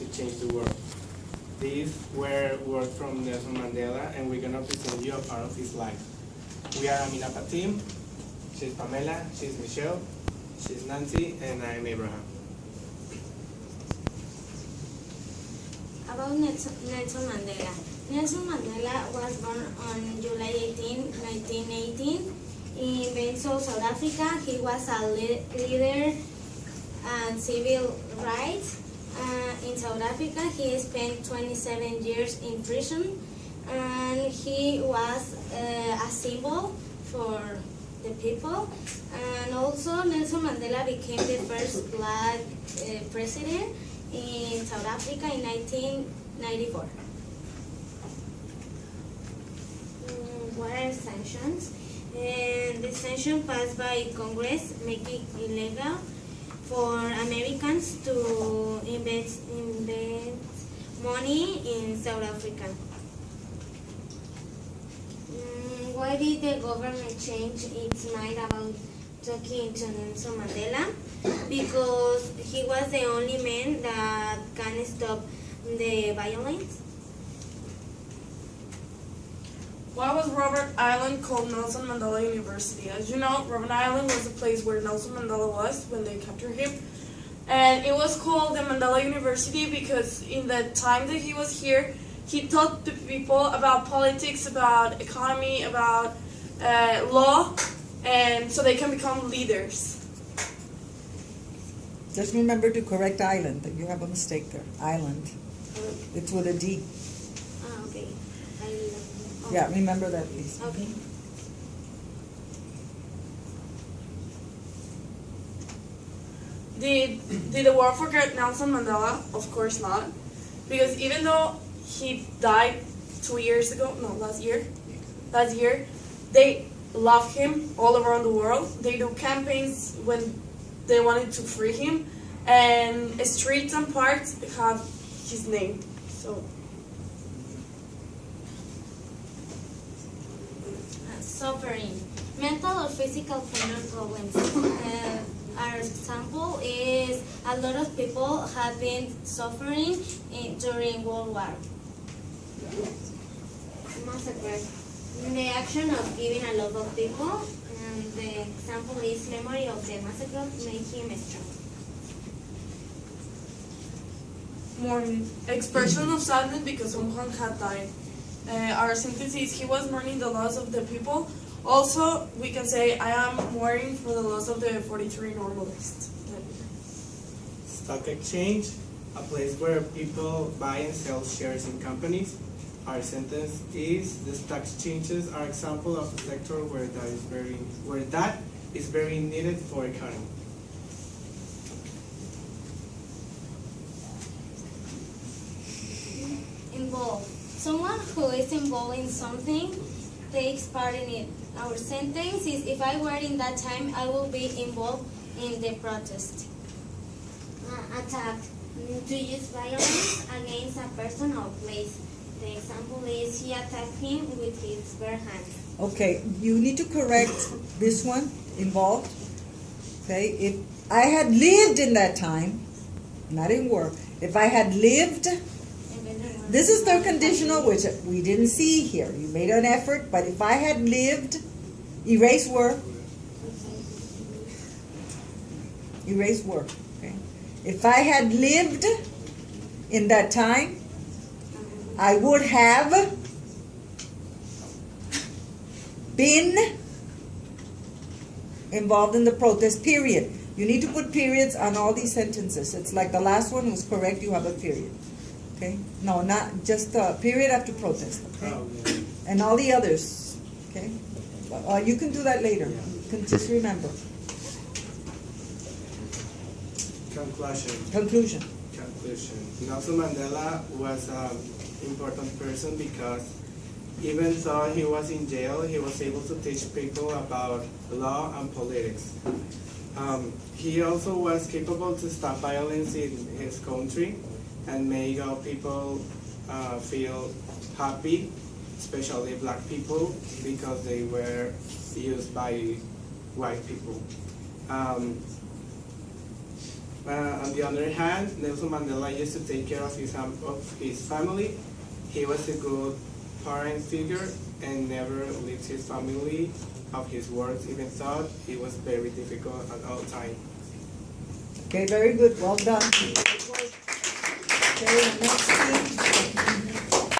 change the world. These were words from Nelson Mandela, and we're gonna present you a part of his life. We are Aminapa team. She's Pamela, she's Michelle, she's Nancy, and I'm Abraham. About Nelson Mandela. Nelson Mandela was born on July 18, 1918 in Benso, South Africa. He was a leader and civil rights. In South Africa, he spent 27 years in prison, and he was a symbol for the people. And also, Nelson Mandela became the first black president in South Africa in 1994. What are sanctions? The sanction passed by Congress making it illegal for Americans to invest money in South Africa. Why did the government change its mind about talking to Nelson Mandela? Because he was the only man that can stop the violence. Why was Robben Island called Nelson Mandela University? As you know, Robben Island was the place where Nelson Mandela was when they captured him. And it was called the Mandela University because in the time that he was here, he taught the people about politics, about economy, about law, and so they can become leaders. Just remember to correct island. You have a mistake there. Island. It's with a D. Okay. Yeah, remember that, please. Okay. Did the world forget Nelson Mandela? Of course not. Because even though he died 2 years ago, no, last year, they love him all around the world. They do campaigns when they wanted to free him, and streets and parks have his name. So. Suffering. Mental or physical problems. Our example is a lot of people have been suffering during World War. Massacre. The action of giving a lot of people, and the example is memory of the massacre made him strong. Mourning. Expression of sadness because someone had died. Our sentence is he was mourning the loss of the people. Also, we can say I am mourning for the loss of the 43 normalists. Stock exchange, a place where people buy and sell shares in companies. Our sentence is the stock exchanges are example of a sector where that is very needed for economy. Involved. Someone who is involved in something takes part in it. Our sentence is, if I were in that time, I will be involved in the protest. Attack. To use violence against a person or place. The example is, he attacked him with his bare hands. Okay, you need to correct this one, involved. Okay, if I had lived in that time, not in war, if I had lived, this is third conditional, which we didn't see here. You made an effort, but if I had lived, erase were. Erase were. Okay. If I had lived in that time, I would have been involved in the protest, period. You need to put periods on all these sentences. It's like the last one was correct, you have a period. Okay? No, not just period after protest. Okay? And all the others. Okay? You can do that later. You can just remember. Conclusion. Nelson Mandela was an important person because even though he was in jail, he was able to teach people about law and politics. He also was capable to stop violence in his country and make all people feel happy, especially black people, because they were used by white people. On the other hand, Nelson Mandela used to take care of his family. He was a good parent figure and never left his family of his works, even though it was very difficult at all times. Okay, very good. Well done. Okay, next team.